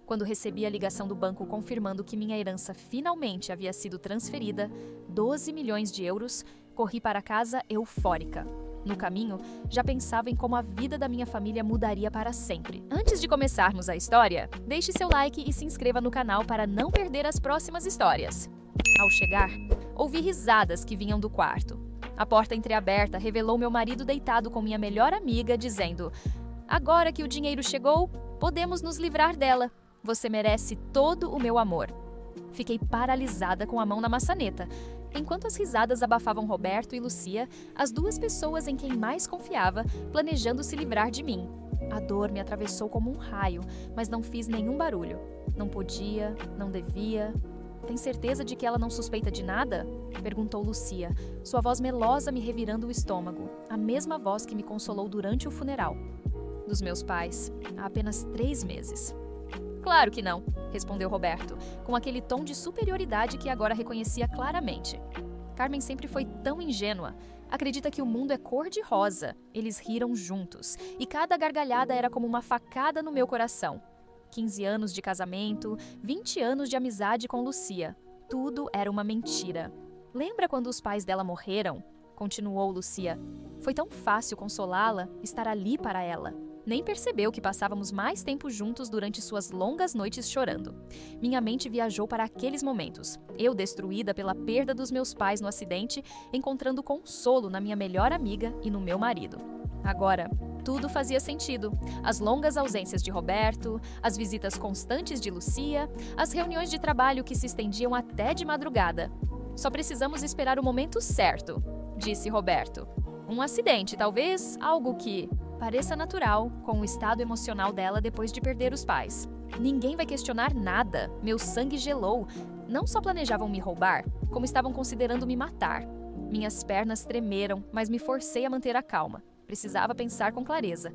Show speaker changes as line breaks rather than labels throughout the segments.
Quando recebi a ligação do banco confirmando que minha herança finalmente havia sido transferida, 12 milhões de euros, corri para casa eufórica. No caminho, já pensava em como a vida da minha família mudaria para sempre. Antes de começarmos a história, deixe seu like e se inscreva no canal para não perder as próximas histórias. Ao chegar, ouvi risadas que vinham do quarto. A porta entreaberta revelou meu marido deitado com minha melhor amiga, dizendo: "Agora que o dinheiro chegou, podemos nos livrar dela. Você merece todo o meu amor." Fiquei paralisada com a mão na maçaneta. Enquanto as risadas abafavam Roberto e Lucia, as duas pessoas em quem mais confiava, planejando se livrar de mim. A dor me atravessou como um raio, mas não fiz nenhum barulho. Não podia, não devia. "Tem certeza de que ela não suspeita de nada?" perguntou Lucia, sua voz melosa me revirando o estômago, a mesma voz que me consolou durante o funeral dos meus pais, há apenas 3 meses. "Claro que não", respondeu Roberto, com aquele tom de superioridade que agora reconhecia claramente. Carmen sempre foi tão ingênua. Acredita que o mundo é cor-de-rosa. Eles riram juntos, e cada gargalhada era como uma facada no meu coração. 15 anos de casamento, 20 anos de amizade com Lucia. Tudo era uma mentira. "Lembra quando os pais dela morreram?" continuou Lucia. "Foi tão fácil consolá-la, estar ali para ela. Nem percebeu que passávamos mais tempo juntos durante suas longas noites chorando." Minha mente viajou para aqueles momentos. Eu, destruída pela perda dos meus pais no acidente, encontrando consolo na minha melhor amiga e no meu marido. Agora, tudo fazia sentido. As longas ausências de Roberto, as visitas constantes de Lucia, as reuniões de trabalho que se estendiam até de madrugada. "Só precisamos esperar o momento certo", disse Roberto. "Um acidente, talvez, algo que pareça natural com o estado emocional dela depois de perder os pais. Ninguém vai questionar nada." Meu sangue gelou. Não só planejavam me roubar, como estavam considerando me matar. Minhas pernas tremeram, mas me forcei a manter a calma. Precisava pensar com clareza.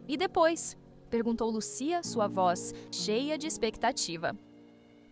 "E depois?" perguntou Lucia, sua voz cheia de expectativa.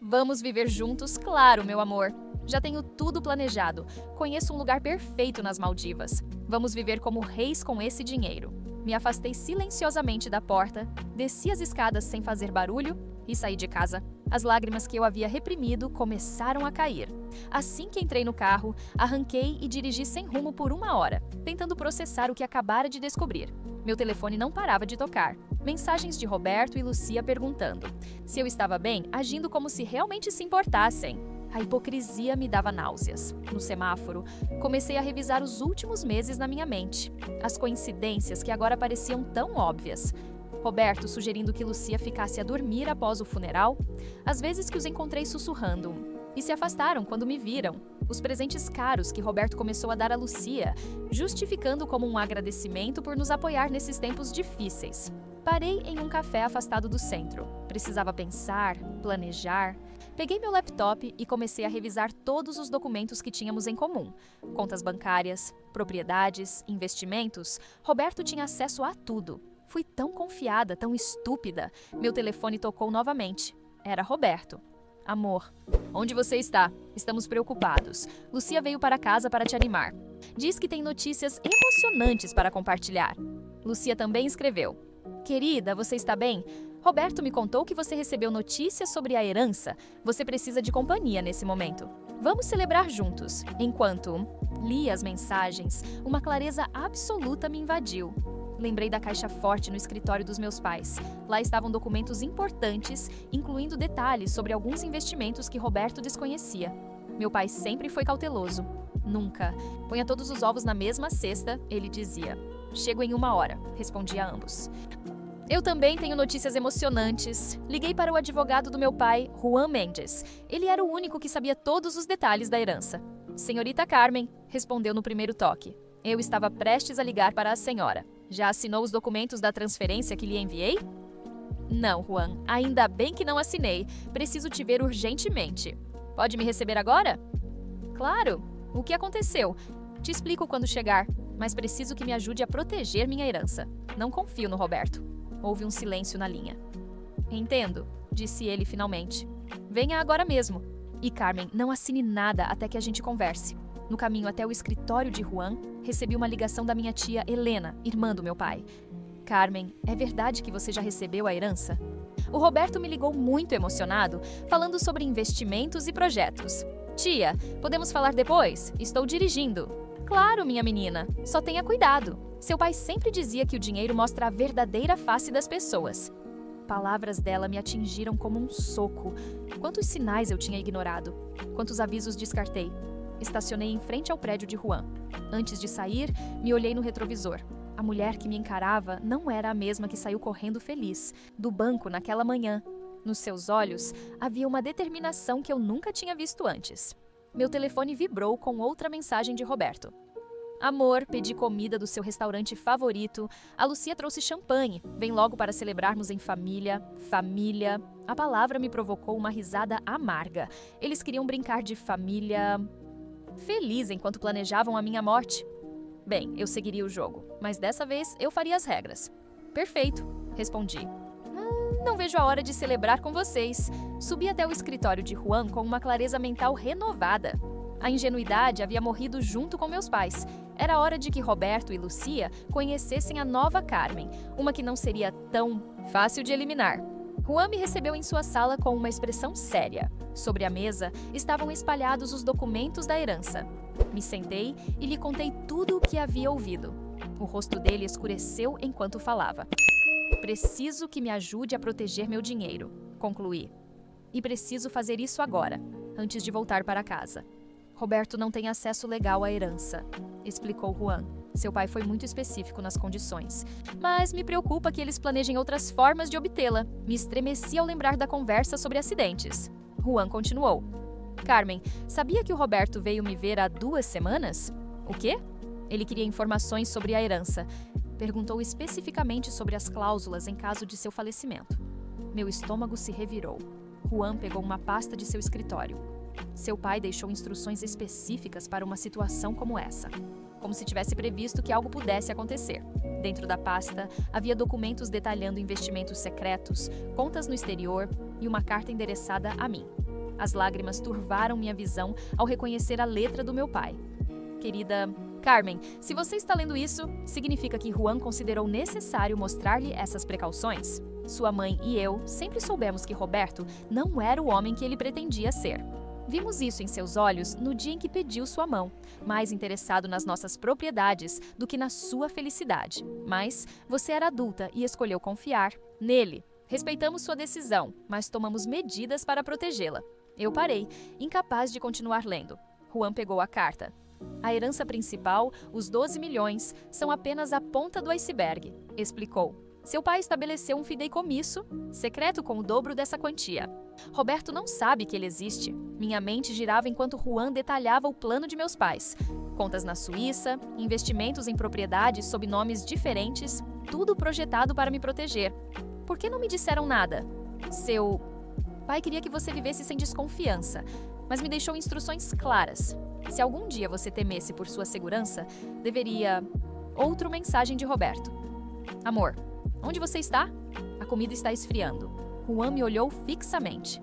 "Vamos viver juntos, claro, meu amor. Já tenho tudo planejado. Conheço um lugar perfeito nas Maldivas. Vamos viver como reis com esse dinheiro." Me afastei silenciosamente da porta, desci as escadas sem fazer barulho e saí de casa. As lágrimas que eu havia reprimido começaram a cair. Assim que entrei no carro, arranquei e dirigi sem rumo por 1 hora, tentando processar o que acabara de descobrir. Meu telefone não parava de tocar. Mensagens de Roberto e Lucia perguntando se eu estava bem, agindo como se realmente se importassem. A hipocrisia me dava náuseas. No semáforo, comecei a revisar os últimos meses na minha mente. As coincidências que agora pareciam tão óbvias. Roberto sugerindo que Lucia ficasse a dormir após o funeral. As vezes que os encontrei sussurrando. E se afastaram quando me viram. Os presentes caros que Roberto começou a dar a Lucia, justificando como um agradecimento por nos apoiar nesses tempos difíceis. Parei em um café afastado do centro. Precisava pensar, planejar. Peguei meu laptop e comecei a revisar todos os documentos que tínhamos em comum. Contas bancárias, propriedades, investimentos. Roberto tinha acesso a tudo. Fui tão confiada, tão estúpida. Meu telefone tocou novamente. Era Roberto. "Amor, onde você está? Estamos preocupados. Lucia veio para casa para te animar. Diz que tem notícias emocionantes para compartilhar." Lucia também escreveu: "Querida, você está bem? Roberto me contou que você recebeu notícias sobre a herança. Você precisa de companhia nesse momento. Vamos celebrar juntos." Enquanto li as mensagens, uma clareza absoluta me invadiu. Lembrei da caixa forte no escritório dos meus pais. Lá estavam documentos importantes, incluindo detalhes sobre alguns investimentos que Roberto desconhecia. Meu pai sempre foi cauteloso. "Nunca. Ponha todos os ovos na mesma cesta", ele dizia. "Chego em 1 hora", respondi a ambos. Eu também tenho notícias emocionantes. Liguei para o advogado do meu pai, Juan Mendes. Ele era o único que sabia todos os detalhes da herança. "Senhorita Carmen", respondeu no primeiro toque. Eu estava prestes a ligar para a senhora. "Já assinou os documentos da transferência que lhe enviei?" "Não, Juan. Ainda bem que não assinei. Preciso te ver urgentemente." "Pode me receber agora?" "Claro. O que aconteceu? Te explico quando chegar, mas preciso que me ajude a proteger minha herança. Não confio no Roberto." Houve um silêncio na linha. "Entendo", disse ele finalmente. "Venha agora mesmo. E Carmen, não assine nada até que a gente converse." No caminho até o escritório de Juan, recebi uma ligação da minha tia Helena, irmã do meu pai. "Carmen, é verdade que você já recebeu a herança?" O Roberto me ligou muito emocionado, falando sobre investimentos e projetos. Tia, podemos falar depois? Estou dirigindo. Claro, minha menina. Só tenha cuidado. Seu pai sempre dizia que o dinheiro mostra a verdadeira face das pessoas. Palavras dela me atingiram como um soco. Quantos sinais eu tinha ignorado? Quantos avisos descartei? Estacionei em frente ao prédio de Juan. Antes de sair, me olhei no retrovisor. A mulher que me encarava não era a mesma que saiu correndo feliz do banco naquela manhã. Nos seus olhos havia uma determinação que eu nunca tinha visto antes. Meu telefone vibrou com outra mensagem de Roberto. Amor, pedi comida do seu restaurante favorito. A Lucia trouxe champanhe. Vem logo para celebrarmos em família. Família. A palavra me provocou uma risada amarga. Eles queriam brincar de família feliz enquanto planejavam a minha morte. Bem, eu seguiria o jogo, mas dessa vez eu faria as regras. Perfeito, respondi. Não vejo a hora de celebrar com vocês. Subi até o escritório de Juan com uma clareza mental renovada. A ingenuidade havia morrido junto com meus pais. Era hora de que Roberto e Lucia conhecessem a nova Carmen, uma que não seria tão fácil de eliminar. Juan me recebeu em sua sala com uma expressão séria. Sobre a mesa estavam espalhados os documentos da herança. Me sentei e lhe contei tudo o que havia ouvido. O rosto dele escureceu enquanto falava. Preciso que me ajude a proteger meu dinheiro, concluí. E preciso fazer isso agora, antes de voltar para casa. Roberto não tem acesso legal à herança, explicou Juan. Seu pai foi muito específico nas condições. Mas me preocupa que eles planejem outras formas de obtê-la. Me estremeci ao lembrar da conversa sobre acidentes. Juan continuou. Carmen, sabia que o Roberto veio me ver há 2 semanas? O quê? Ele queria informações sobre a herança. Perguntou especificamente sobre as cláusulas em caso de seu falecimento. Meu estômago se revirou. Juan pegou uma pasta de seu escritório. Seu pai deixou instruções específicas para uma situação como essa, como se tivesse previsto que algo pudesse acontecer. Dentro da pasta, havia documentos detalhando investimentos secretos, contas no exterior e uma carta endereçada a mim. As lágrimas turvaram minha visão ao reconhecer a letra do meu pai. Querida Carmen, se você está lendo isso, significa que Juan considerou necessário mostrar-lhe essas precauções? Sua mãe e eu sempre soubemos que Roberto não era o homem que ele pretendia ser. Vimos isso em seus olhos no dia em que pediu sua mão, mais interessado nas nossas propriedades do que na sua felicidade. Mas você era adulta e escolheu confiar nele. Respeitamos sua decisão, mas tomamos medidas para protegê-la. Eu parei, incapaz de continuar lendo. Juan pegou a carta. A herança principal, os 12 milhões, são apenas a ponta do iceberg, explicou. Seu pai estabeleceu um fideicomisso, secreto com o dobro dessa quantia. Roberto não sabe que ele existe. Minha mente girava enquanto Juan detalhava o plano de meus pais. Contas na Suíça, investimentos em propriedades sob nomes diferentes, tudo projetado para me proteger. Por que não me disseram nada? Seu pai queria que você vivesse sem desconfiança, mas me deixou instruções claras. Se algum dia você temesse por sua segurança, deveria... Outra mensagem de Roberto. Amor, onde você está? A comida está esfriando. Juan me olhou fixamente.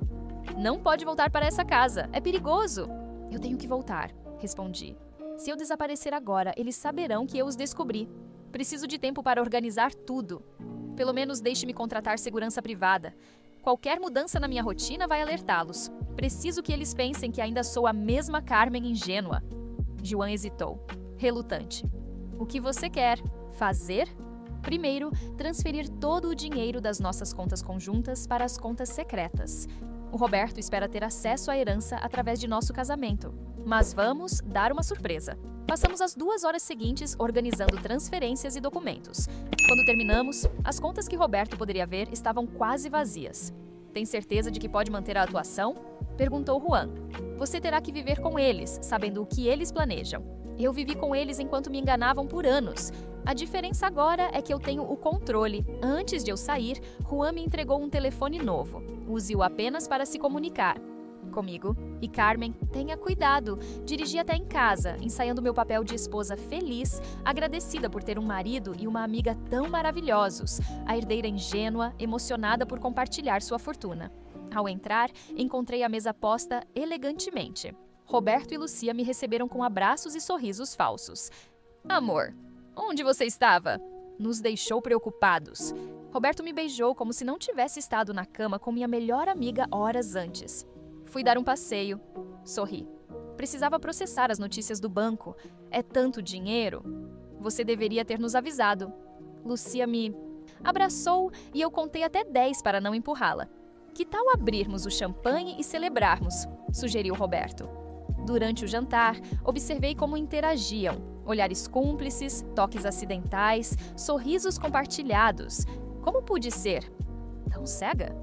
Não pode voltar para essa casa, é perigoso. Eu tenho que voltar, respondi. Se eu desaparecer agora, eles saberão que eu os descobri. Preciso de tempo para organizar tudo. Pelo menos deixe-me contratar segurança privada. Qualquer mudança na minha rotina vai alertá-los. Preciso que eles pensem que ainda sou a mesma Carmen ingênua. Juan hesitou, relutante. O que você quer fazer? Primeiro, transferir todo o dinheiro das nossas contas conjuntas para as contas secretas. O Roberto espera ter acesso à herança através de nosso casamento. Mas vamos dar uma surpresa. Passamos as 2 horas seguintes organizando transferências e documentos. Quando terminamos, as contas que Roberto poderia ver estavam quase vazias. Tem certeza de que pode manter a atuação? Perguntou Juan. Você terá que viver com eles, sabendo o que eles planejam. Eu vivi com eles enquanto me enganavam por anos. A diferença agora é que eu tenho o controle. Antes de eu sair, Juan me entregou um telefone novo. Use-o apenas para se comunicar comigo. E Carmen, tenha cuidado. Dirigi até em casa, ensaiando meu papel de esposa feliz, agradecida por ter um marido e uma amiga tão maravilhosos. A herdeira ingênua, emocionada por compartilhar sua fortuna. Ao entrar, encontrei a mesa posta elegantemente. Roberto e Lucia me receberam com abraços e sorrisos falsos. Amor, onde você estava? Nos deixou preocupados. Roberto me beijou como se não tivesse estado na cama com minha melhor amiga horas antes. Fui dar um passeio. Sorri. Precisava processar as notícias do banco. É tanto dinheiro. Você deveria ter nos avisado. Lucia me abraçou e eu contei até 10 para não empurrá-la. Que tal abrirmos o champanhe e celebrarmos? Sugeriu Roberto. Durante o jantar, observei como interagiam. Olhares cúmplices, toques acidentais, sorrisos compartilhados. Como pude ser tão cega?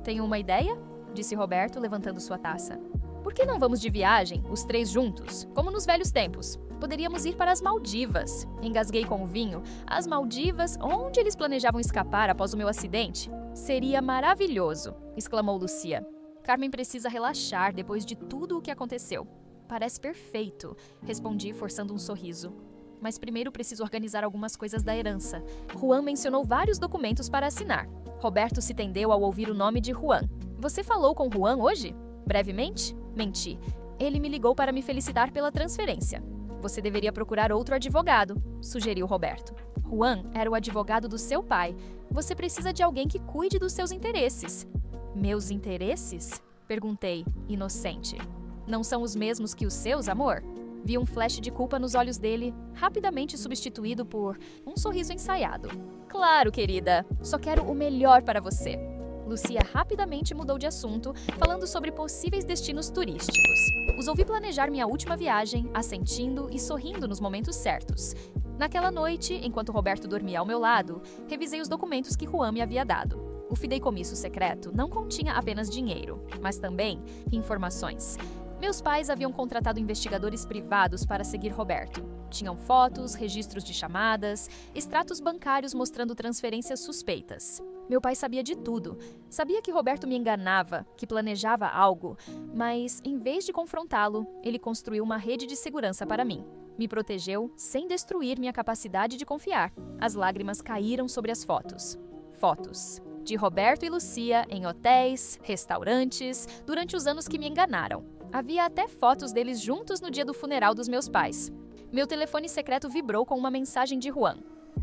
Tenho uma ideia? Disse Roberto, levantando sua taça. Por que não vamos de viagem, os 3 juntos, como nos velhos tempos? Poderíamos ir para as Maldivas. Engasguei com o vinho. As Maldivas, onde eles planejavam escapar após o meu acidente? Seria maravilhoso, exclamou Lucia. Carmen precisa relaxar depois de tudo o que aconteceu. Parece perfeito, respondi, forçando um sorriso. Mas primeiro preciso organizar algumas coisas da herança. Juan mencionou vários documentos para assinar. Roberto se tendeu ao ouvir o nome de Juan. Você falou com Juan hoje? Brevemente? Menti. Ele me ligou para me felicitar pela transferência. Você deveria procurar outro advogado, sugeriu Roberto. Juan era o advogado do seu pai. Você precisa de alguém que cuide dos seus interesses. Meus interesses? Perguntei, inocente. Não são os mesmos que os seus, amor? Vi um flash de culpa nos olhos dele, rapidamente substituído por um sorriso ensaiado. Claro, querida. Só quero o melhor para você. Lucia rapidamente mudou de assunto, falando sobre possíveis destinos turísticos. Os ouvi planejar minha última viagem, assentindo e sorrindo nos momentos certos. Naquela noite, enquanto Roberto dormia ao meu lado, revisei os documentos que Juan me havia dado. O fideicomisso secreto não continha apenas dinheiro, mas também informações. Meus pais haviam contratado investigadores privados para seguir Roberto. Tinham fotos, registros de chamadas, extratos bancários mostrando transferências suspeitas. Meu pai sabia de tudo. Sabia que Roberto me enganava, que planejava algo, mas, em vez de confrontá-lo, ele construiu uma rede de segurança para mim. Me protegeu sem destruir minha capacidade de confiar. As lágrimas caíram sobre as fotos. Fotos de Roberto e Lucia em hotéis, restaurantes, durante os anos que me enganaram. Havia até fotos deles juntos no dia do funeral dos meus pais. Meu telefone secreto vibrou com uma mensagem de Juan.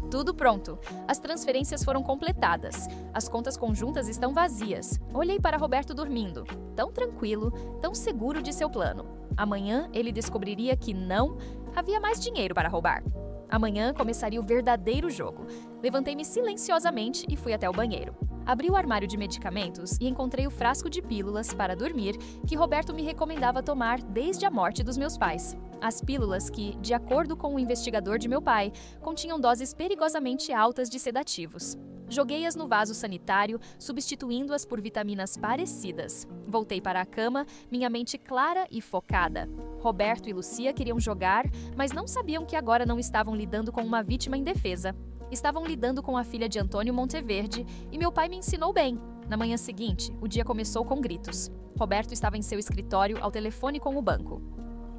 Tudo pronto. As transferências foram completadas. As contas conjuntas estão vazias. Olhei para Roberto dormindo. Tão tranquilo, tão seguro de seu plano. Amanhã ele descobriria que não havia mais dinheiro para roubar. Amanhã começaria o verdadeiro jogo. Levantei-me silenciosamente e fui até o banheiro. Abri o armário de medicamentos e encontrei o frasco de pílulas para dormir que Roberto me recomendava tomar desde a morte dos meus pais. As pílulas que, de acordo com o investigador de meu pai, continham doses perigosamente altas de sedativos. Joguei-as no vaso sanitário, substituindo-as por vitaminas parecidas. Voltei para a cama, minha mente clara e focada. Roberto e Lucia queriam jogar, mas não sabiam que agora não estavam lidando com uma vítima indefesa. Estavam lidando com a filha de Antônio Monteverde e meu pai me ensinou bem. Na manhã seguinte, o dia começou com gritos. Roberto estava em seu escritório ao telefone com o banco.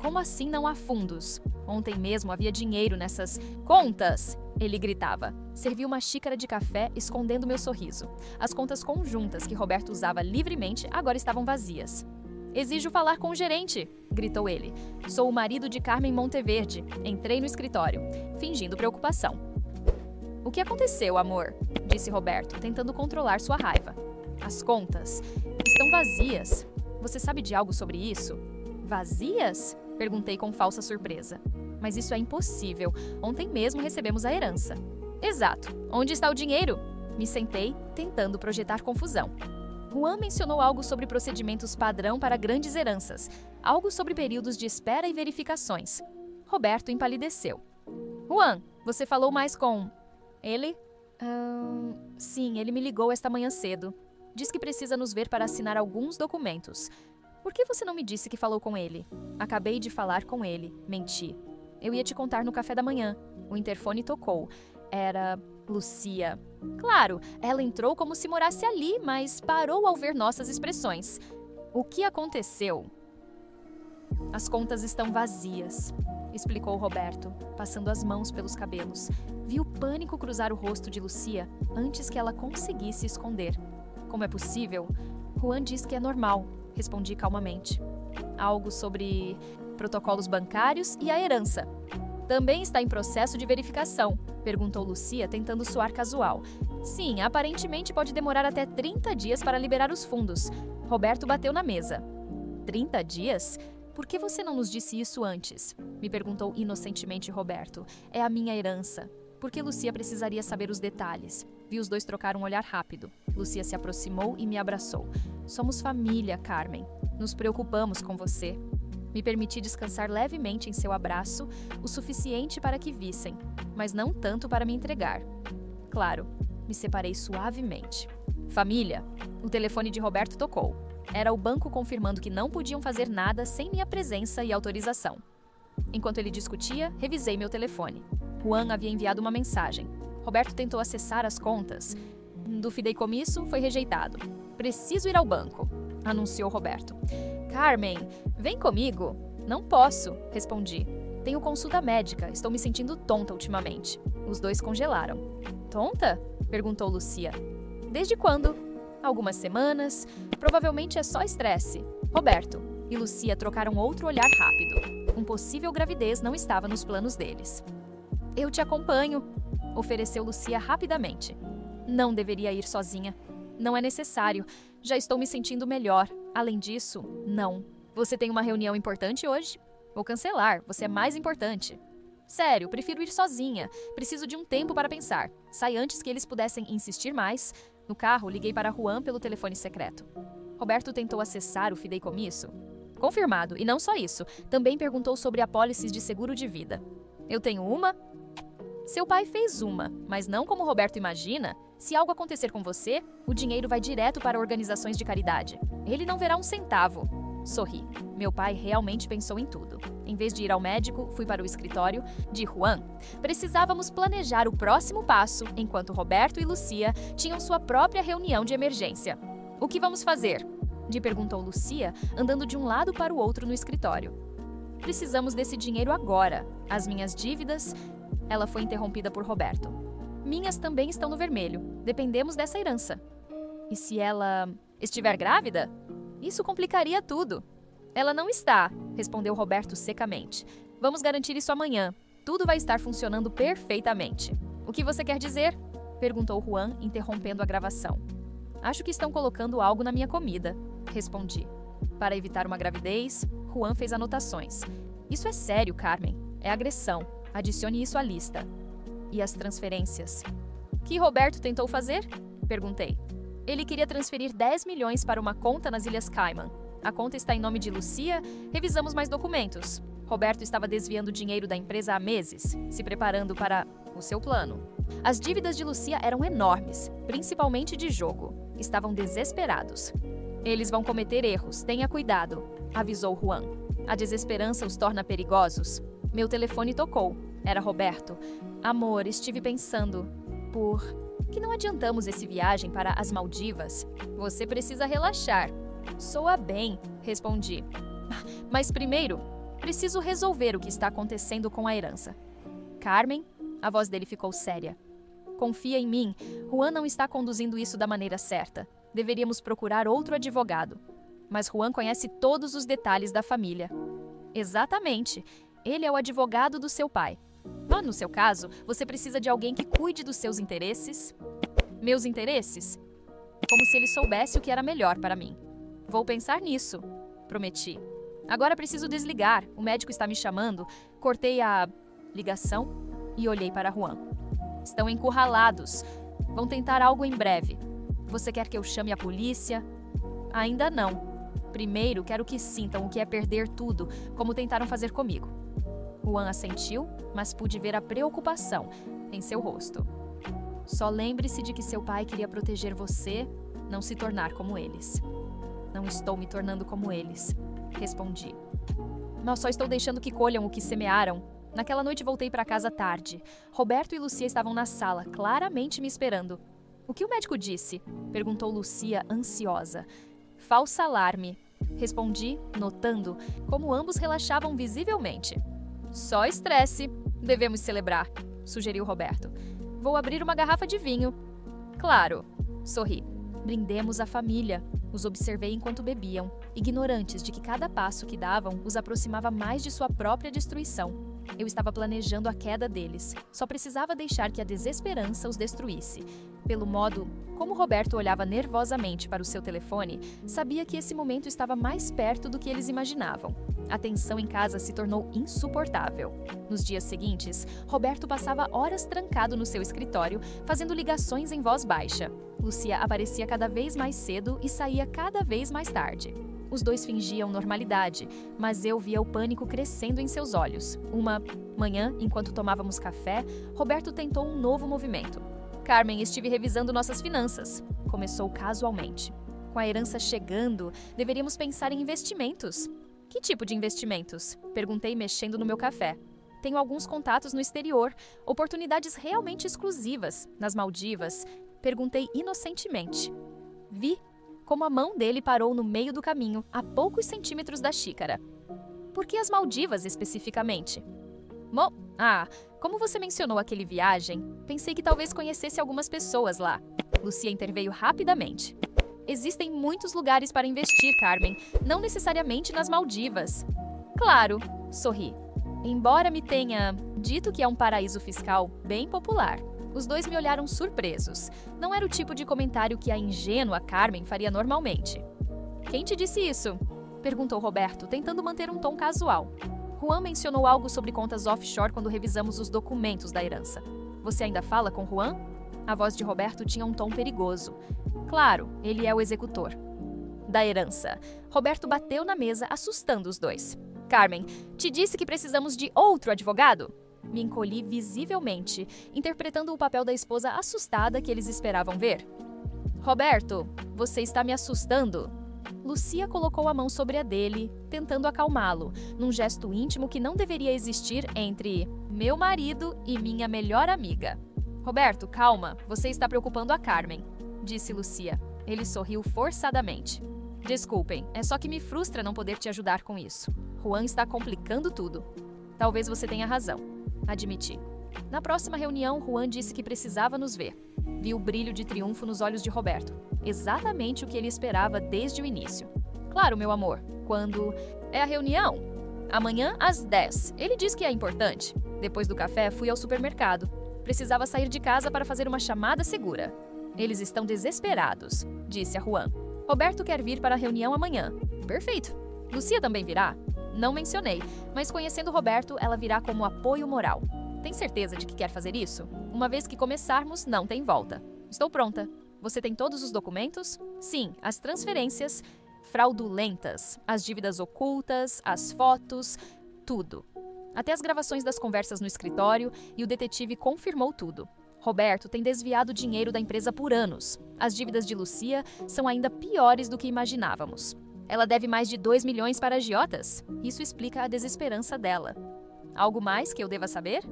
Como assim não há fundos? Ontem mesmo havia dinheiro nessas contas, ele gritava. Servi uma xícara de café, escondendo meu sorriso. As contas conjuntas que Roberto usava livremente agora estavam vazias. Exijo falar com o gerente, gritou ele. Sou o marido de Carmen Monteverde. Entrei no escritório, fingindo preocupação. O que aconteceu, amor? Disse Roberto, tentando controlar sua raiva. As contas estão vazias. Você sabe de algo sobre isso? Vazias? Perguntei com falsa surpresa. Mas isso é impossível. Ontem mesmo recebemos a herança. Exato. Onde está o dinheiro? Me sentei, tentando projetar confusão. Juan mencionou algo sobre procedimentos padrão para grandes heranças. Algo sobre períodos de espera e verificações. Roberto empalideceu. Juan, você falou mais com... ele? Sim, ele me ligou esta manhã cedo. Diz que precisa nos ver para assinar alguns documentos. Por que você não me disse que falou com ele? Acabei de falar com ele. Menti. Eu ia te contar no café da manhã. O interfone tocou. Era Lucia. Claro, ela entrou como se morasse ali, mas parou ao ver nossas expressões. O que aconteceu? As contas estão vazias, explicou Roberto, passando as mãos pelos cabelos. Vi o pânico cruzar o rosto de Lucia antes que ela conseguisse esconder. Como é possível? Juan diz que é normal, respondi calmamente. Algo sobre protocolos bancários e a herança. Também está em processo de verificação, perguntou Lucia, tentando soar casual. Sim, aparentemente pode demorar até 30 dias para liberar os fundos. Roberto bateu na mesa. 30 dias? Por que você não nos disse isso antes? Me perguntou inocentemente Roberto. É a minha herança. Por que Lucia precisaria saber os detalhes? Vi os dois trocar um olhar rápido. Lucia se aproximou e me abraçou. Somos família, Carmen. Nos preocupamos com você. Me permiti descansar levemente em seu abraço, o suficiente para que vissem, mas não tanto para me entregar. Claro, me separei suavemente. Família. O telefone de Roberto tocou. Era o banco confirmando que não podiam fazer nada sem minha presença e autorização. Enquanto ele discutia, revisei meu telefone. Juan havia enviado uma mensagem. Roberto tentou acessar as contas. Do fideicomisso foi rejeitado. Preciso ir ao banco, anunciou Roberto. Carmen, vem comigo. Não posso, respondi. Tenho consulta médica, estou me sentindo tonta ultimamente. Os dois congelaram. Tonta? Perguntou Lucia. Desde quando? Algumas semanas. Provavelmente é só estresse. Roberto e Lucia trocaram outro olhar rápido. Uma possível gravidez não estava nos planos deles. Eu te acompanho, ofereceu Lucia rapidamente. Não deveria ir sozinha. Não é necessário. Já estou me sentindo melhor. Além disso, não. Você tem uma reunião importante hoje? Vou cancelar. Você é mais importante. Sério, prefiro ir sozinha. Preciso de um tempo para pensar. Sai antes que eles pudessem insistir mais. No carro, liguei para Juan pelo telefone secreto. Roberto tentou acessar o fideicomisso? Confirmado. E não só isso. Também perguntou sobre apólices de seguro de vida. Eu tenho uma? Seu pai fez uma, mas não como Roberto imagina. Se algo acontecer com você, o dinheiro vai direto para organizações de caridade. Ele não verá um centavo. Sorri. Meu pai realmente pensou em tudo. Em vez de ir ao médico, fui para o escritório de Juan. Precisávamos planejar o próximo passo, enquanto Roberto e Lucia tinham sua própria reunião de emergência. O que vamos fazer? Me perguntou Lucia, andando de um lado para o outro no escritório. Precisamos desse dinheiro agora. As minhas dívidas... Ela foi interrompida por Roberto. Minhas também estão no vermelho. Dependemos dessa herança. E se ela estiver grávida? Isso complicaria tudo. Ela não está, respondeu Roberto secamente. Vamos garantir isso amanhã. Tudo vai estar funcionando perfeitamente. O que você quer dizer? Perguntou Juan, interrompendo a gravação. Acho que estão colocando algo na minha comida, respondi. Para evitar uma gravidez, Juan fez anotações. Isso é sério, Carmen. É agressão. Adicione isso à lista. E as transferências? Que Roberto tentou fazer? Perguntei. Ele queria transferir 10 milhões para uma conta nas Ilhas Cayman. A conta está em nome de Lucia. Revisamos mais documentos. Roberto estava desviando dinheiro da empresa há meses, se preparando para o seu plano. As dívidas de Lucia eram enormes, principalmente de jogo. Estavam desesperados. Eles vão cometer erros, tenha cuidado, avisou Juan. A desesperança os torna perigosos. Meu telefone tocou. Era Roberto. Amor, estive pensando. Por que não adiantamos esse viagem para as Maldivas? Você precisa relaxar. Soa bem, respondi. Mas primeiro, preciso resolver o que está acontecendo com a herança. Carmen, a voz dele ficou séria. Confia em mim. Juan não está conduzindo isso da maneira certa. Deveríamos procurar outro advogado. Mas Juan conhece todos os detalhes da família. Exatamente. Ele é o advogado do seu pai. Mas, no seu caso, você precisa de alguém que cuide dos seus interesses. Meus interesses? Como se ele soubesse o que era melhor para mim. Vou pensar nisso, prometi. Agora preciso desligar. O médico está me chamando. Cortei a ligação e olhei para Juan. Estão encurralados. Vão tentar algo em breve. Você quer que eu chame a polícia? Ainda não. Primeiro, quero que sintam o que é perder tudo, como tentaram fazer comigo. Juan assentiu, mas pude ver a preocupação em seu rosto. Só lembre-se de que seu pai queria proteger você, não se tornar como eles. Não estou me tornando como eles, respondi. Mas só estou deixando que colham o que semearam. Naquela noite voltei para casa tarde. Roberto e Lucia estavam na sala, claramente me esperando. O que o médico disse? Perguntou Lucia, ansiosa. Falso alarme, respondi, notando como ambos relaxavam visivelmente. Só estresse. Devemos celebrar, sugeriu Roberto. Vou abrir uma garrafa de vinho. Claro, sorri. Brindemos a família. Os observei enquanto bebiam, ignorantes de que cada passo que davam os aproximava mais de sua própria destruição. Eu estava planejando a queda deles. Só precisava deixar que a desesperança os destruísse. Pelo modo como Roberto olhava nervosamente para o seu telefone, sabia que esse momento estava mais perto do que eles imaginavam. A tensão em casa se tornou insuportável. Nos dias seguintes, Roberto passava horas trancado no seu escritório, fazendo ligações em voz baixa. Lúcia aparecia cada vez mais cedo e saía cada vez mais tarde. Os dois fingiam normalidade, mas eu via o pânico crescendo em seus olhos. Uma manhã, enquanto tomávamos café, Roberto tentou um novo movimento. Carmen, estive revisando nossas finanças. Começou casualmente. Com a herança chegando, deveríamos pensar em investimentos. Que tipo de investimentos? Perguntei mexendo no meu café. Tenho alguns contatos no exterior, oportunidades realmente exclusivas. Nas Maldivas, perguntei inocentemente. Vi como a mão dele parou no meio do caminho, a poucos centímetros da xícara. Por que as Maldivas especificamente? Como você mencionou aquele viagem, pensei que talvez conhecesse algumas pessoas lá. Lúcia interveio rapidamente. Existem muitos lugares para investir, Carmen, não necessariamente nas Maldivas. Claro, sorri. Embora me tenha dito que é um paraíso fiscal bem popular. Os dois me olharam surpresos. Não era o tipo de comentário que a ingênua Carmen faria normalmente. Quem te disse isso? Perguntou Roberto, tentando manter um tom casual. Juan mencionou algo sobre contas offshore quando revisamos os documentos da herança. Você ainda fala com Juan? A voz de Roberto tinha um tom perigoso. Claro, ele é o executor da herança. Roberto bateu na mesa, assustando os dois. Carmen, te disse que precisamos de outro advogado? Me encolhi visivelmente, interpretando o papel da esposa assustada que eles esperavam ver. Roberto, você está me assustando. Lúcia colocou a mão sobre a dele, tentando acalmá-lo, num gesto íntimo que não deveria existir entre meu marido e minha melhor amiga. Roberto, calma, você está preocupando a Carmen, disse Lúcia. Ele sorriu forçadamente. Desculpem, é só que me frustra não poder te ajudar com isso. Juan está complicando tudo. Talvez você tenha razão, admiti. Na próxima reunião, Juan disse que precisava nos ver. Vi o brilho de triunfo nos olhos de Roberto. Exatamente o que ele esperava desde o início. Claro, meu amor. Quando é a reunião? Amanhã, às 10. Ele disse que é importante. Depois do café, fui ao supermercado. Precisava sair de casa para fazer uma chamada segura. Eles estão desesperados, disse a Juan. Roberto quer vir para a reunião amanhã. Perfeito. Lúcia também virá? Não mencionei, mas conhecendo Roberto, ela virá como apoio moral. Tem certeza de que quer fazer isso? Uma vez que começarmos, não tem volta. Estou pronta. Você tem todos os documentos? Sim, as transferências fraudulentas, as dívidas ocultas, as fotos, tudo. Até as gravações das conversas no escritório, e o detetive confirmou tudo. Roberto tem desviado dinheiro da empresa por anos. As dívidas de Lúcia são ainda piores do que imaginávamos. Ela deve mais de 2 milhões para agiotas. Isso explica a desesperança dela. Algo mais que eu deva saber?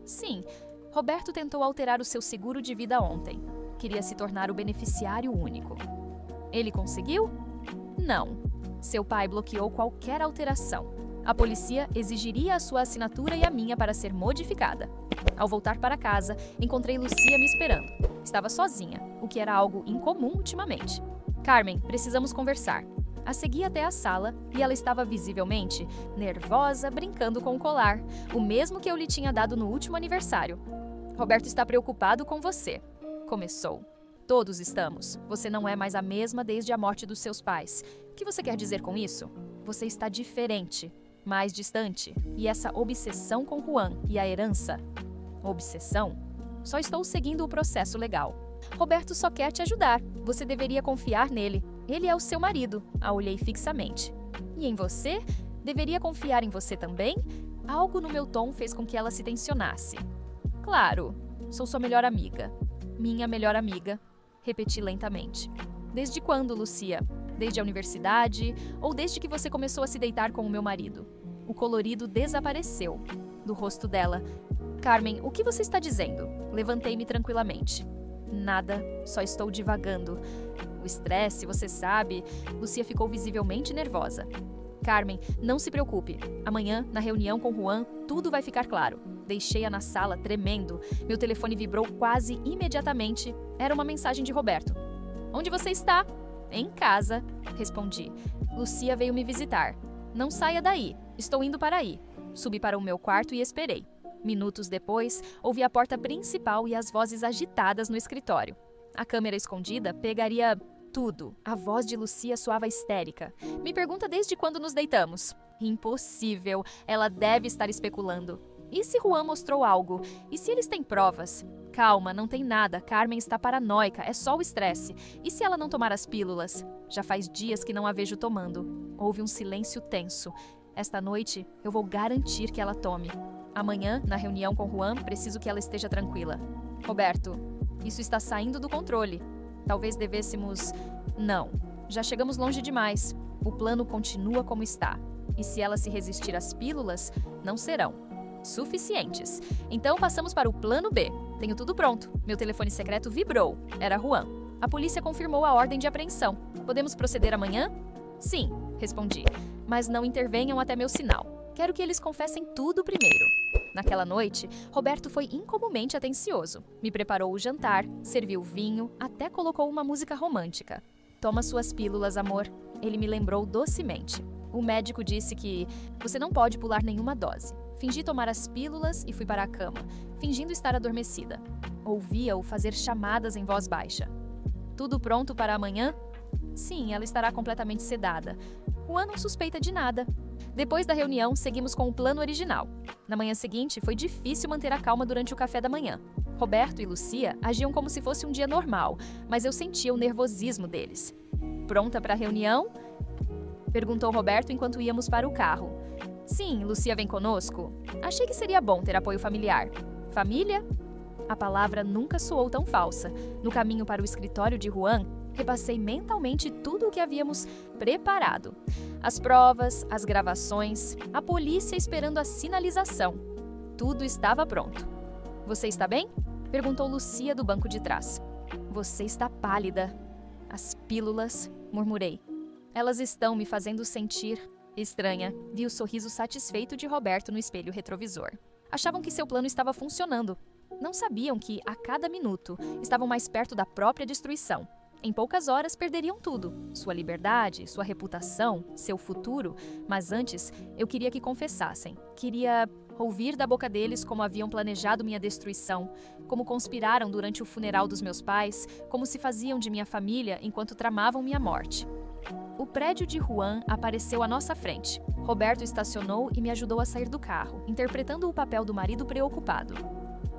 Sim, Roberto tentou alterar o seu seguro de vida ontem. Queria se tornar o beneficiário único. Ele conseguiu? Não. Seu pai bloqueou qualquer alteração. A polícia exigiria a sua assinatura e a minha para ser modificada. Ao voltar para casa, encontrei Lúcia me esperando. Estava sozinha, o que era algo incomum ultimamente. Carmen, precisamos conversar. A segui até a sala e ela estava visivelmente nervosa, brincando com o colar, o mesmo que eu lhe tinha dado no último aniversário. Roberto está preocupado com você. Começou. Todos estamos. Você não é mais a mesma desde a morte dos seus pais. O que você quer dizer com isso? Você está diferente, mais distante. E essa obsessão com Juan e a herança? Obsessão? Só estou seguindo o processo legal. Roberto só quer te ajudar. Você deveria confiar nele. Ele é o seu marido. A olhei fixamente. E em você? Deveria confiar em você também? Algo no meu tom fez com que ela se tensionasse. Claro, sou sua melhor amiga. Minha melhor amiga. Repeti lentamente. Desde quando, Lúcia? Desde a universidade ou desde que você começou a se deitar com o meu marido? O colorido desapareceu do rosto dela. Carmen, o que você está dizendo? Levantei-me tranquilamente. Nada, só estou divagando. O estresse, você sabe. Lúcia ficou visivelmente nervosa. Carmen, não se preocupe. Amanhã, na reunião com Juan, tudo vai ficar claro. Deixei-a na sala, tremendo. Meu telefone vibrou quase imediatamente. Era uma mensagem de Roberto. Onde você está? Em casa, respondi. Lúcia veio me visitar. Não saia daí. Estou indo para aí. Subi para o meu quarto e esperei. Minutos depois, ouvi a porta principal e as vozes agitadas no escritório. A câmera escondida pegaria tudo. A voz de Lucia soava histérica. Me pergunta desde quando nos deitamos. Impossível. Ela deve estar especulando. E se Juan mostrou algo? E se eles têm provas? Calma, não tem nada. Carmen está paranoica. É só o estresse. E se ela não tomar as pílulas? Já faz dias que não a vejo tomando. Houve um silêncio tenso. Esta noite, eu vou garantir que ela tome. Amanhã, na reunião com Juan, preciso que ela esteja tranquila. Roberto, isso está saindo do controle. Talvez devêssemos... Não. Já chegamos longe demais. O plano continua como está. E se ela se resistir às pílulas, não serão suficientes. Então passamos para o plano B. Tenho tudo pronto. Meu telefone secreto vibrou. Era Juan. A polícia confirmou a ordem de apreensão. Podemos proceder amanhã? Sim, respondi. Mas não intervenham até meu sinal. Quero que eles confessem tudo primeiro. Naquela noite, Roberto foi incomumente atencioso. Me preparou o jantar, serviu vinho, até colocou uma música romântica. Toma suas pílulas, amor. Ele me lembrou docemente. O médico disse que você não pode pular nenhuma dose. Fingi tomar as pílulas e fui para a cama, fingindo estar adormecida. Ouvia-o fazer chamadas em voz baixa. Tudo pronto para amanhã? Sim, ela estará completamente sedada. Juan não suspeita de nada. Depois da reunião, seguimos com o plano original. Na manhã seguinte, foi difícil manter a calma durante o café da manhã. Roberto e Lucia agiam como se fosse um dia normal, mas eu sentia o nervosismo deles. Pronta para a reunião? Perguntou Roberto enquanto íamos para o carro. Sim, Lucia vem conosco. Achei que seria bom ter apoio familiar. Família? A palavra nunca soou tão falsa. No caminho para o escritório de Juan, repassei mentalmente tudo o que havíamos preparado. As provas, as gravações, a polícia esperando a sinalização. Tudo estava pronto. Você está bem? Perguntou Lucia do banco de trás. Você está pálida. As pílulas, murmurei. Elas estão me fazendo sentir estranha. Vi o sorriso satisfeito de Roberto no espelho retrovisor. Achavam que seu plano estava funcionando. Não sabiam que, a cada minuto, estavam mais perto da própria destruição. Em poucas horas perderiam tudo. Sua liberdade, sua reputação, seu futuro. Mas antes, eu queria que confessassem. Queria ouvir da boca deles como haviam planejado minha destruição, como conspiraram durante o funeral dos meus pais, como se faziam de minha família enquanto tramavam minha morte. O prédio de Juan apareceu à nossa frente. Roberto estacionou e me ajudou a sair do carro, interpretando o papel do marido preocupado.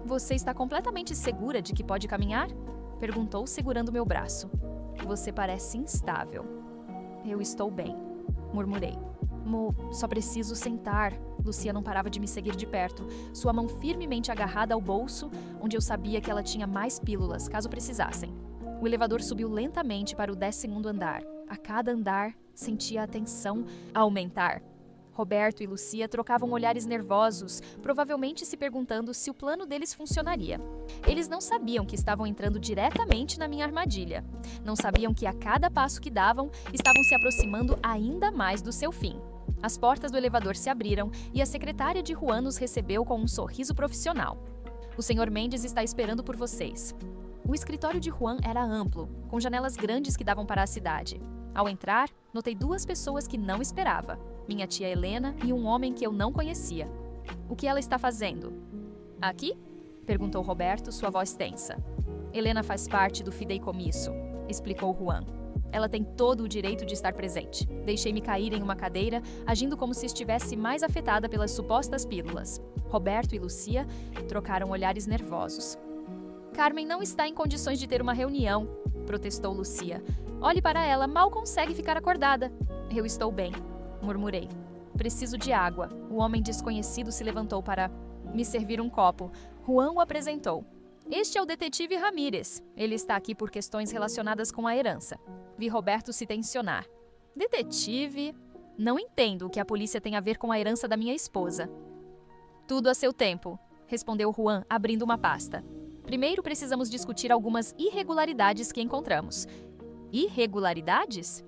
Você está completamente segura de que pode caminhar? Perguntou, segurando meu braço. Você parece instável. Eu estou bem, murmurei. Só preciso sentar. Lucia não parava de me seguir de perto, sua mão firmemente agarrada ao bolso, onde eu sabia que ela tinha mais pílulas, caso precisassem. O elevador subiu lentamente para o 10º andar. A cada andar, sentia a tensão aumentar. Roberto e Lucia trocavam olhares nervosos, provavelmente se perguntando se o plano deles funcionaria. Eles não sabiam que estavam entrando diretamente na minha armadilha. Não sabiam que a cada passo que davam, estavam se aproximando ainda mais do seu fim. As portas do elevador se abriram e a secretária de Juan nos recebeu com um sorriso profissional. O Sr. Mendes está esperando por vocês. O escritório de Juan era amplo, com janelas grandes que davam para a cidade. Ao entrar, notei 2 pessoas que não esperava. Minha tia Helena e um homem que eu não conhecia. O que ela está fazendo? Aqui? Perguntou Roberto, sua voz tensa. Helena faz parte do fideicomisso, explicou Juan. Ela tem todo o direito de estar presente. Deixei-me cair em uma cadeira, agindo como se estivesse mais afetada pelas supostas pílulas. Roberto e Lucia trocaram olhares nervosos. Carmen não está em condições de ter uma reunião, protestou Lucia. Olhe para ela, mal consegue ficar acordada. Eu estou bem, murmurei. Preciso de água. O homem desconhecido se levantou para me servir um copo. Juan o apresentou. Este é o detetive Ramírez. Ele está aqui por questões relacionadas com a herança. Vi Roberto se tensionar. Detetive? Não entendo o que a polícia tem a ver com a herança da minha esposa. Tudo a seu tempo, respondeu Juan, abrindo uma pasta. Primeiro precisamos discutir algumas irregularidades que encontramos. Irregularidades?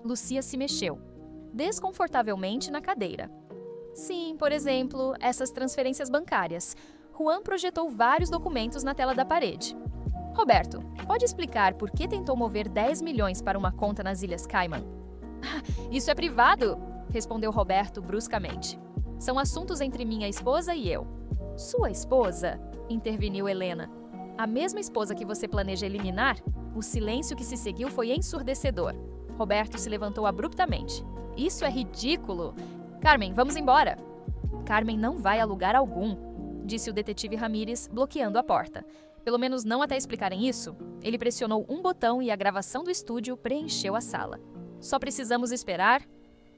Lucia se mexeu, desconfortavelmente na cadeira. Sim, por exemplo, essas transferências bancárias. Juan projetou vários documentos na tela da parede. Roberto, pode explicar por que tentou mover 10 milhões para uma conta nas Ilhas Cayman? Isso é privado, respondeu Roberto bruscamente. São assuntos entre minha esposa e eu. Sua esposa? Interveniu Helena. A mesma esposa que você planeja eliminar? O silêncio que se seguiu foi ensurdecedor. Roberto se levantou abruptamente. Isso é ridículo! Carmen, vamos embora! Carmen não vai a lugar algum, disse o detetive Ramírez, bloqueando a porta. Pelo menos não até explicarem isso. Ele pressionou um botão e a gravação do estúdio preencheu a sala. Só precisamos esperar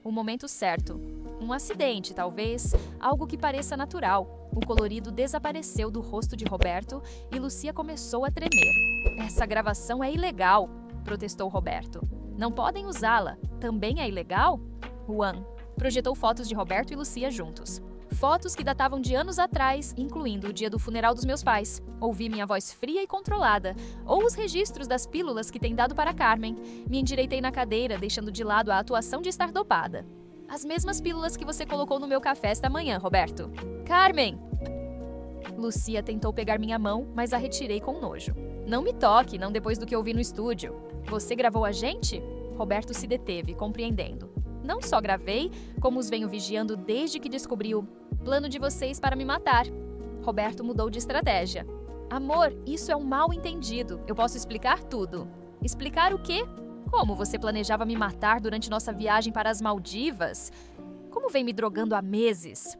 o momento certo. Um acidente, talvez, algo que pareça natural. O colorido desapareceu do rosto de Roberto e Lucia começou a tremer. Essa gravação é ilegal, protestou Roberto. Não podem usá-la. Também é ilegal? Juan projetou fotos de Roberto e Lucia juntos. Fotos que datavam de anos atrás, incluindo o dia do funeral dos meus pais. Ouvi minha voz fria e controlada, ou os registros das pílulas que tem dado para Carmen. Me endireitei na cadeira, deixando de lado a atuação de estar dopada. As mesmas pílulas que você colocou no meu café esta manhã, Roberto. Carmen! Lucia tentou pegar minha mão, mas a retirei com nojo. Não me toque, não depois do que eu vi no estúdio. Você gravou a gente? Roberto se deteve, compreendendo. Não só gravei, como os venho vigiando desde que descobri o plano de vocês para me matar. Roberto mudou de estratégia. Amor, isso é um mal-entendido. Eu posso explicar tudo. Explicar o quê? Como você planejava me matar durante nossa viagem para as Maldivas? Como vem me drogando há meses?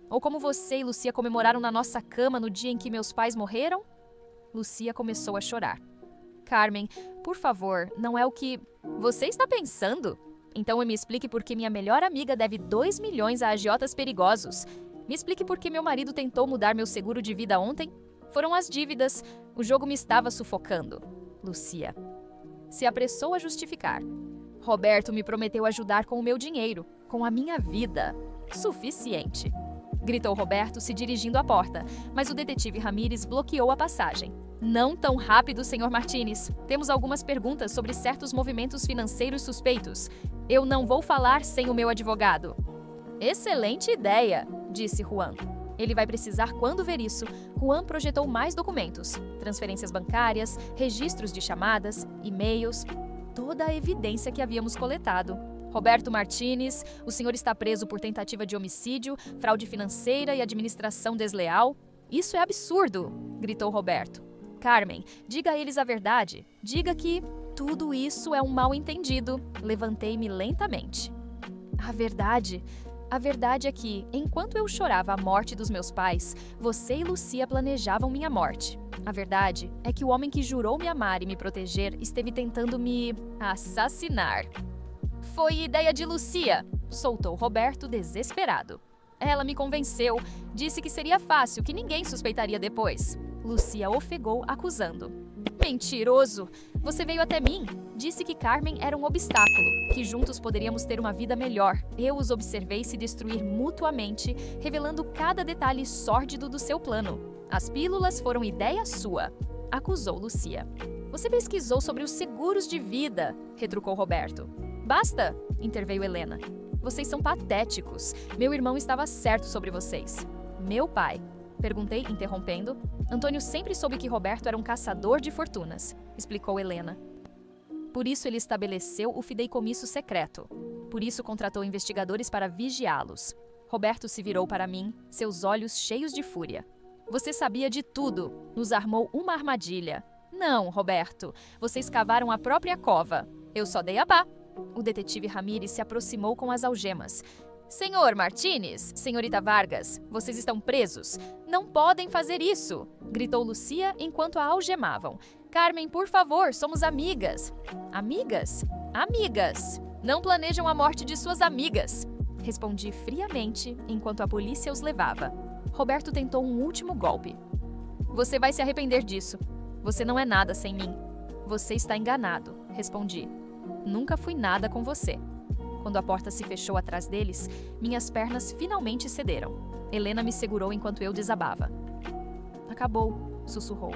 Ou como você e Lucia comemoraram na nossa cama no dia em que meus pais morreram? Lucia começou a chorar. Carmen, por favor, não é o que você está pensando? Então me explique por que minha melhor amiga deve 2 milhões a agiotas perigosos. Me explique por que meu marido tentou mudar meu seguro de vida ontem. Foram as dívidas. O jogo me estava sufocando. Lucia se apressou a justificar. Roberto me prometeu ajudar com o meu dinheiro, com a minha vida. Suficiente. Gritou Roberto, se dirigindo à porta, mas o detetive Ramírez bloqueou a passagem. Não tão rápido, Sr. Martínez. Temos algumas perguntas sobre certos movimentos financeiros suspeitos. Eu não vou falar sem o meu advogado. Excelente ideia, disse Juan. Ele vai precisar quando ver isso. Juan projetou mais documentos, transferências bancárias, registros de chamadas, e-mails, toda a evidência que havíamos coletado. Roberto Martínez, o senhor está preso por tentativa de homicídio, fraude financeira e administração desleal. Isso é absurdo, gritou Roberto. Carmen, diga a eles a verdade. Diga que tudo isso é um mal-entendido. Levantei-me lentamente. A verdade é que, enquanto eu chorava a morte dos meus pais, você e Lucia planejavam minha morte. A verdade é que o homem que jurou me amar e me proteger esteve tentando me assassinar. Foi ideia de Lucia, soltou Roberto desesperado. Ela me convenceu, disse que seria fácil, que ninguém suspeitaria depois. Lucia ofegou, acusando. Mentiroso! Você veio até mim. Disse que Carmen era um obstáculo, que juntos poderíamos ter uma vida melhor. Eu os observei se destruir mutuamente, revelando cada detalhe sórdido do seu plano. As pílulas foram ideia sua, acusou Lucia. Você pesquisou sobre os seguros de vida, retrucou Roberto. Basta, interveio Helena. Vocês são patéticos. Meu irmão estava certo sobre vocês. Meu pai. Perguntei, interrompendo. Antônio sempre soube que Roberto era um caçador de fortunas, explicou Helena. Por isso ele estabeleceu o fideicomisso secreto. Por isso contratou investigadores para vigiá-los. Roberto se virou para mim, seus olhos cheios de fúria. Você sabia de tudo. Nos armou uma armadilha. Não, Roberto. Vocês cavaram a própria cova. Eu só dei a pá. O detetive Ramírez se aproximou com as algemas. Senhor Martínez, senhorita Vargas, vocês estão presos. Não podem fazer isso, gritou Lucia enquanto a algemavam. Carmen, por favor, somos amigas. Amigas? Amigas. Não planejam a morte de suas amigas. Respondi friamente enquanto a polícia os levava. Roberto tentou um último golpe. Você vai se arrepender disso. Você não é nada sem mim. Você está enganado, respondi. Nunca fui nada com você. Quando a porta se fechou atrás deles, minhas pernas finalmente cederam. Helena me segurou enquanto eu desabava. Acabou, sussurrou.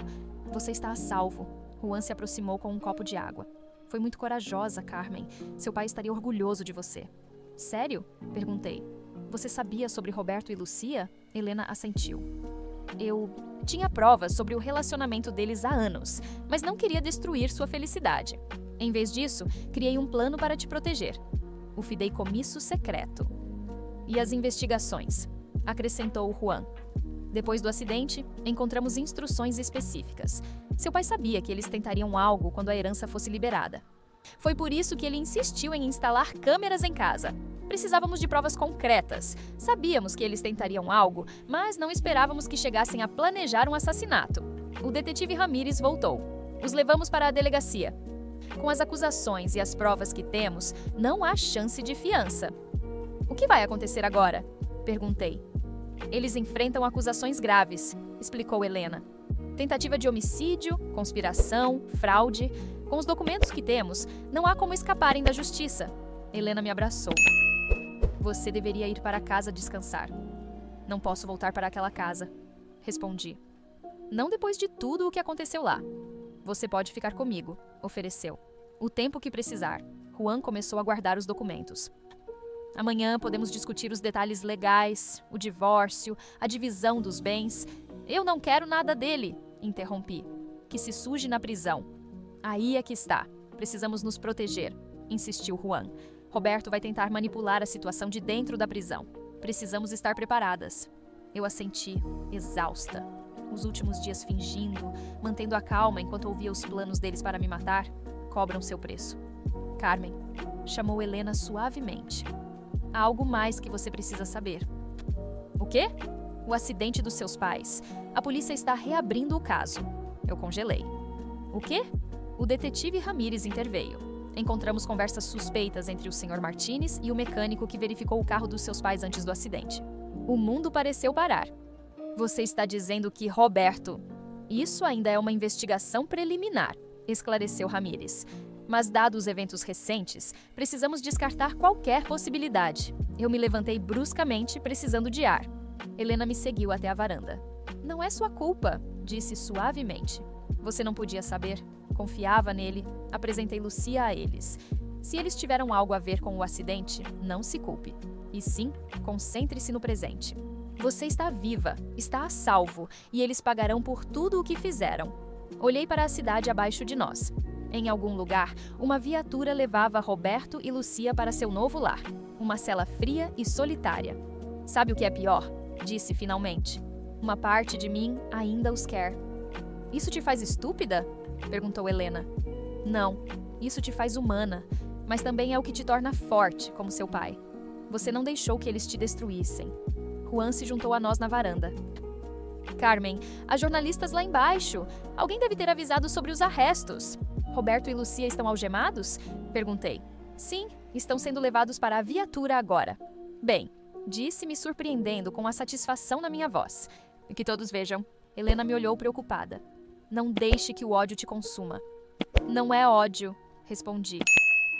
Você está a salvo. Juan se aproximou com um copo de água. Foi muito corajosa, Carmen. Seu pai estaria orgulhoso de você. Sério? Perguntei. Você sabia sobre Roberto e Lucia? Helena assentiu. Eu tinha provas sobre o relacionamento deles há anos, mas não queria destruir sua felicidade. Em vez disso, criei um plano para te proteger. O fideicomisso secreto. E as investigações, acrescentou Juan. Depois do acidente, encontramos instruções específicas. Seu pai sabia que eles tentariam algo quando a herança fosse liberada. Foi por isso que ele insistiu em instalar câmeras em casa. Precisávamos de provas concretas. Sabíamos que eles tentariam algo, mas não esperávamos que chegassem a planejar um assassinato. O detetive Ramírez voltou. Os levamos para a delegacia. Com as acusações e as provas que temos, não há chance de fiança. O que vai acontecer agora? Perguntei. Eles enfrentam acusações graves, explicou Helena. Tentativa de homicídio, conspiração, fraude. Com os documentos que temos, não há como escaparem da justiça. Helena me abraçou. Você deveria ir para casa descansar. Não posso voltar para aquela casa, respondi. Não depois de tudo o que aconteceu lá. Você pode ficar comigo, ofereceu. O tempo que precisar. Juan começou a guardar os documentos. Amanhã podemos discutir os detalhes legais, o divórcio, a divisão dos bens. Eu não quero nada dele, interrompi. Que se suje na prisão. Aí é que está. Precisamos nos proteger, insistiu Juan. Roberto vai tentar manipular a situação de dentro da prisão. Precisamos estar preparadas. Eu assenti, exausta. Os últimos dias fingindo, mantendo a calma enquanto ouvia os planos deles para me matar, cobram seu preço. Carmen, chamou Helena suavemente. Há algo mais que você precisa saber. O quê? O acidente dos seus pais. A polícia está reabrindo o caso. Eu congelei. O quê? O detetive Ramírez interveio. Encontramos conversas suspeitas entre o Sr. Martínez e o mecânico que verificou o carro dos seus pais antes do acidente. O mundo pareceu parar. Você está dizendo que Roberto... Isso ainda é uma investigação preliminar, esclareceu Ramírez. Mas, dados os eventos recentes, precisamos descartar qualquer possibilidade. Eu me levantei bruscamente, precisando de ar. Helena me seguiu até a varanda. Não é sua culpa, disse suavemente. Você não podia saber. Confiava nele. Apresentei Lucia a eles. Se eles tiveram algo a ver com o acidente, não se culpe. E sim, concentre-se no presente. Você está viva, está a salvo, e eles pagarão por tudo o que fizeram. Olhei para a cidade abaixo de nós. Em algum lugar, uma viatura levava Roberto e Lucia para seu novo lar. Uma cela fria e solitária. Sabe o que é pior? Disse finalmente. Uma parte de mim ainda os quer. Isso te faz estúpida? Perguntou Helena. Não, isso te faz humana, mas também é o que te torna forte, como seu pai. Você não deixou que eles te destruíssem. Juan se juntou a nós na varanda. Carmen, há jornalistas lá embaixo. Alguém deve ter avisado sobre os arrestos. Roberto e Lucia estão algemados? Perguntei. Sim, estão sendo levados para a viatura agora. Bem, disse me surpreendendo com a satisfação na minha voz. E que todos vejam. Helena me olhou preocupada. Não deixe que o ódio te consuma. Não é ódio, respondi.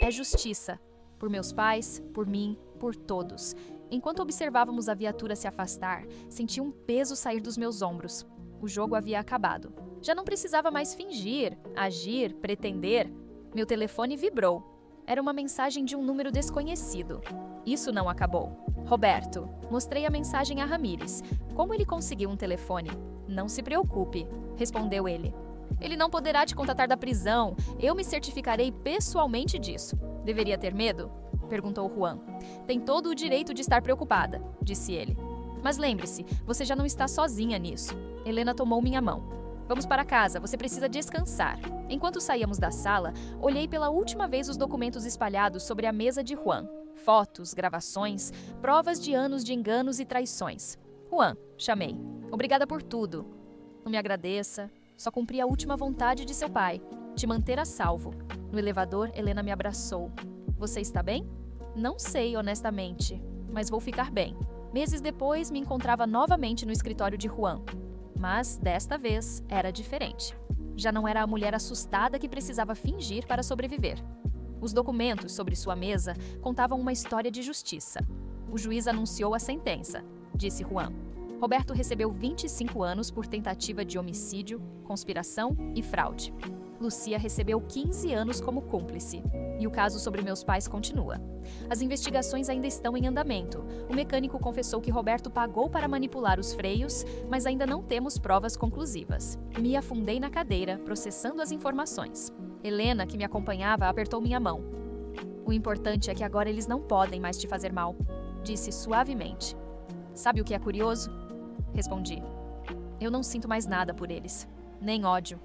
É justiça. Por meus pais, por mim, por todos. Enquanto observávamos a viatura se afastar, senti um peso sair dos meus ombros. O jogo havia acabado. Já não precisava mais fingir, agir, pretender. Meu telefone vibrou. Era uma mensagem de um número desconhecido. Isso não acabou. Roberto, mostrei a mensagem a Ramírez. Como ele conseguiu um telefone? Não se preocupe, respondeu ele. Ele não poderá te contatar da prisão. Eu me certificarei pessoalmente disso. Deveria ter medo? Perguntou Juan. Tem todo o direito de estar preocupada, disse ele. Mas lembre-se, você já não está sozinha nisso. Helena tomou minha mão. Vamos para casa, você precisa descansar. Enquanto saíamos da sala, olhei pela última vez os documentos espalhados sobre a mesa de Juan. Fotos, gravações, provas de anos de enganos e traições. Juan, chamei. Obrigada por tudo. Não me agradeça. Só cumpri a última vontade de seu pai, te manter a salvo. No elevador, Helena me abraçou. Você está bem? Não sei, honestamente, mas vou ficar bem. Meses depois, me encontrava novamente no escritório de Juan. Mas, desta vez, era diferente. Já não era a mulher assustada que precisava fingir para sobreviver. Os documentos sobre sua mesa contavam uma história de justiça. O juiz anunciou a sentença, disse Juan. Roberto recebeu 25 anos por tentativa de homicídio, conspiração e fraude. Lucia recebeu 15 anos como cúmplice. E o caso sobre meus pais continua. As investigações ainda estão em andamento. O mecânico confessou que Roberto pagou para manipular os freios, mas ainda não temos provas conclusivas. Me afundei na cadeira, processando as informações. Helena, que me acompanhava, apertou minha mão. O importante é que agora eles não podem mais te fazer mal, disse suavemente. Sabe o que é curioso? Respondi. Eu não sinto mais nada por eles, nem ódio.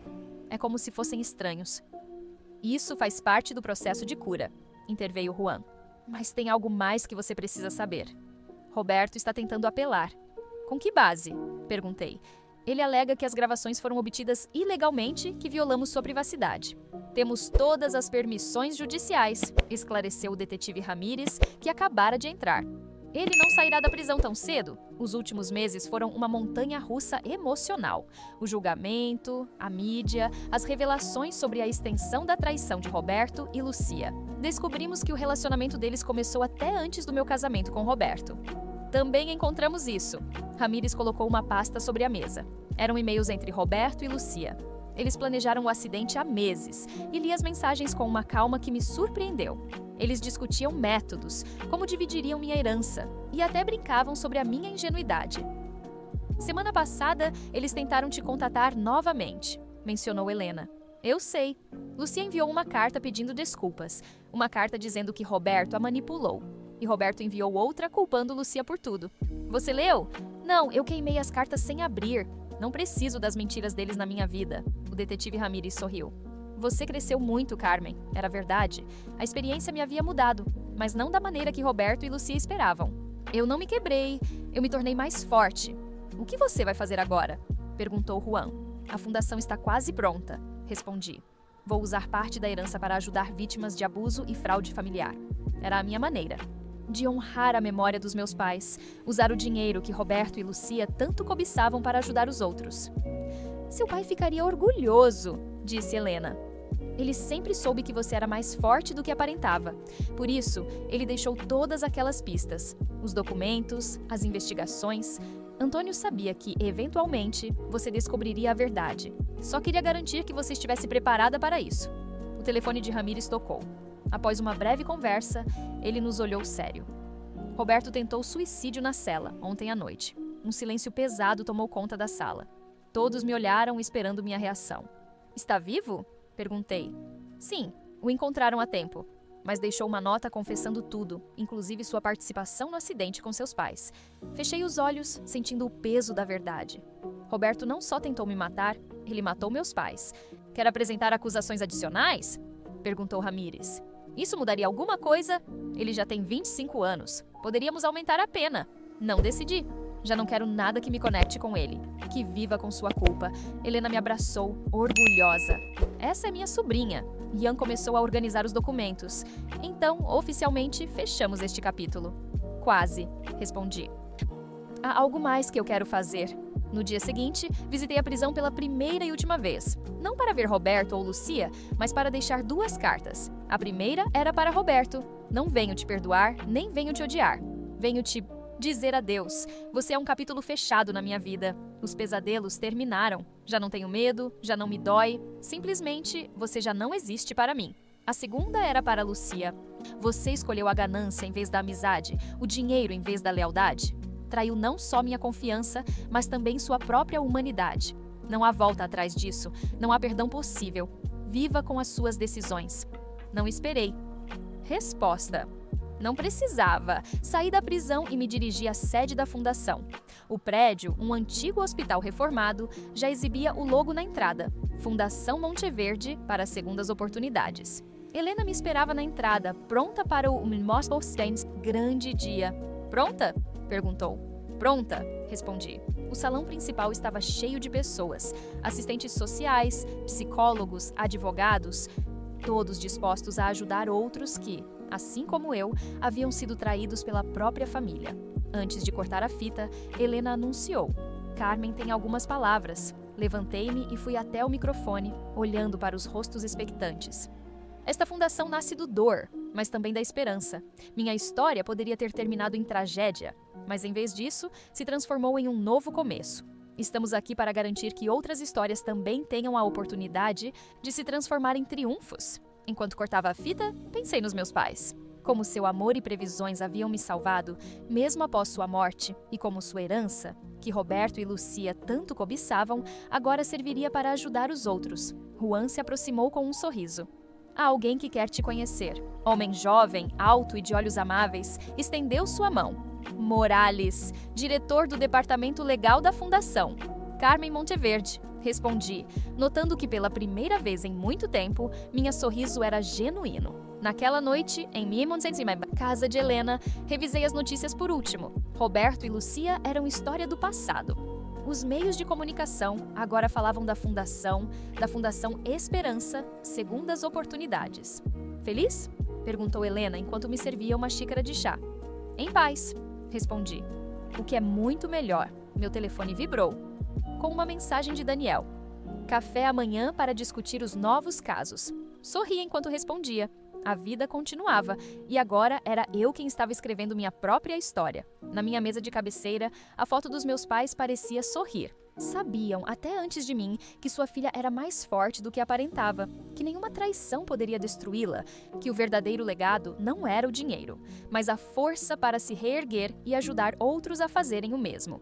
É como se fossem estranhos. Isso faz parte do processo de cura, interveio Juan. Mas tem algo mais que você precisa saber. Roberto está tentando apelar. Com que base? Perguntei. Ele alega que as gravações foram obtidas ilegalmente, que violamos sua privacidade. Temos todas as permissões judiciais, esclareceu o detetive Ramírez, que acabara de entrar. Ele não sairá da prisão tão cedo. Os últimos meses foram uma montanha-russa emocional. O julgamento, a mídia, as revelações sobre a extensão da traição de Roberto e Lucia. Descobrimos que o relacionamento deles começou até antes do meu casamento com Roberto. Também encontramos isso. Ramírez colocou uma pasta sobre a mesa. Eram e-mails entre Roberto e Lucia. Eles planejaram o acidente há meses e li as mensagens com uma calma que me surpreendeu. Eles discutiam métodos, como dividiriam minha herança, e até brincavam sobre a minha ingenuidade. Semana passada, eles tentaram te contatar novamente, mencionou Helena. Eu sei. Lucia enviou uma carta pedindo desculpas, uma carta dizendo que Roberto a manipulou. E Roberto enviou outra culpando Lucia por tudo. Você leu? Não, eu queimei as cartas sem abrir. Não preciso das mentiras deles na minha vida. O detetive Ramírez sorriu. Você cresceu muito, Carmen. Era verdade. A experiência me havia mudado, mas não da maneira que Roberto e Lucia esperavam. Eu não me quebrei. Eu me tornei mais forte. O que você vai fazer agora? Perguntou Juan. A fundação está quase pronta, respondi. Vou usar parte da herança para ajudar vítimas de abuso e fraude familiar. Era a minha maneira de honrar a memória dos meus pais, usar o dinheiro que Roberto e Lucia tanto cobiçavam para ajudar os outros. Seu pai ficaria orgulhoso, disse Helena. Ele sempre soube que você era mais forte do que aparentava. Por isso, ele deixou todas aquelas pistas, os documentos, as investigações. Antônio sabia que, eventualmente, você descobriria a verdade. Só queria garantir que você estivesse preparada para isso. O telefone de Ramírez tocou. Após uma breve conversa, ele nos olhou sério. Roberto tentou suicídio na cela, ontem à noite. Um silêncio pesado tomou conta da sala. Todos me olharam esperando minha reação. Está vivo? Perguntei. Sim, o encontraram a tempo, mas deixou uma nota confessando tudo, inclusive sua participação no acidente com seus pais. Fechei os olhos, sentindo o peso da verdade. Roberto não só tentou me matar, ele matou meus pais. Quer apresentar acusações adicionais? Perguntou Ramírez. Isso mudaria alguma coisa? Ele já tem 25 anos. Poderíamos aumentar a pena. Não decidi. Já não quero nada que me conecte com ele. Que viva com sua culpa. Helena me abraçou, orgulhosa. Essa é minha sobrinha. Ian começou a organizar os documentos. Então, oficialmente, fechamos este capítulo. Quase, respondi. Há algo mais que eu quero fazer. No dia seguinte, visitei a prisão pela primeira e última vez. Não para ver Roberto ou Lucia, mas para deixar 2 cartas. A primeira era para Roberto. Não venho te perdoar, nem venho te odiar. Venho te dizer adeus. Você é um capítulo fechado na minha vida. Os pesadelos terminaram. Já não tenho medo, já não me dói. Simplesmente, você já não existe para mim. A segunda era para Lucia. Você escolheu a ganância em vez da amizade, o dinheiro em vez da lealdade. Traiu não só minha confiança, mas também sua própria humanidade. Não há volta atrás disso, não há perdão possível. Viva com as suas decisões. Não esperei. Resposta. Não precisava. Saí da prisão e me dirigi à sede da fundação. O prédio, um antigo hospital reformado, já exibia o logo na entrada. Fundação Monteverde para segundas oportunidades. Helena me esperava na entrada, pronta para o Mosbostens grande dia. Pronta? Perguntou. Pronta, respondi. O salão principal estava cheio de pessoas, assistentes sociais, psicólogos, advogados, todos dispostos a ajudar outros que, assim como eu, haviam sido traídos pela própria família. Antes de cortar a fita, Helena anunciou. Carmen tem algumas palavras. Levantei-me e fui até o microfone, olhando para os rostos expectantes. Esta fundação nasce do dor, mas também da esperança. Minha história poderia ter terminado em tragédia, mas em vez disso, se transformou em um novo começo. Estamos aqui para garantir que outras histórias também tenham a oportunidade de se transformar em triunfos. Enquanto cortava a fita, pensei nos meus pais. Como seu amor e previsões haviam me salvado, mesmo após sua morte, e como sua herança, que Roberto e Lucia tanto cobiçavam, agora serviria para ajudar os outros. Juan se aproximou com um sorriso. Há alguém que quer te conhecer. Homem jovem, alto e de olhos amáveis, estendeu sua mão. Morales, diretor do departamento legal da fundação. Carmen Monteverde, respondi, notando que pela primeira vez em muito tempo, minha sorriso era genuíno. Naquela noite, em casa de Helena, revisei as notícias por último. Roberto e Lucia eram história do passado. Os meios de comunicação agora falavam da Fundação Esperança, Segundas Oportunidades. Feliz? Perguntou Helena enquanto me servia uma xícara de chá. Em paz, respondi. O que é muito melhor. Meu telefone vibrou, com uma mensagem de Daniel. Café amanhã para discutir os novos casos. Sorri enquanto respondia. A vida continuava, e agora era eu quem estava escrevendo minha própria história. Na minha mesa de cabeceira, a foto dos meus pais parecia sorrir. Sabiam, até antes de mim, que sua filha era mais forte do que aparentava, que nenhuma traição poderia destruí-la, que o verdadeiro legado não era o dinheiro, mas a força para se reerguer e ajudar outros a fazerem o mesmo.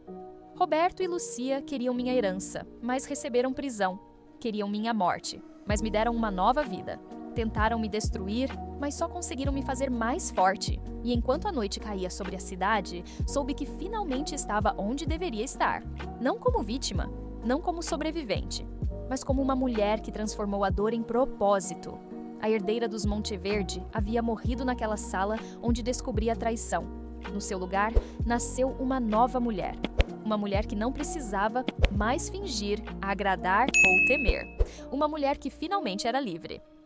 Roberto e Lucia queriam minha herança, mas receberam prisão. Queriam minha morte, mas me deram uma nova vida. Tentaram me destruir, mas só conseguiram me fazer mais forte. E enquanto a noite caía sobre a cidade, soube que finalmente estava onde deveria estar. Não como vítima, não como sobrevivente, mas como uma mulher que transformou a dor em propósito. A herdeira dos Monteverde havia morrido naquela sala onde descobri a traição. No seu lugar, nasceu uma nova mulher. Uma mulher que não precisava mais fingir, agradar ou temer. Uma mulher que finalmente era livre.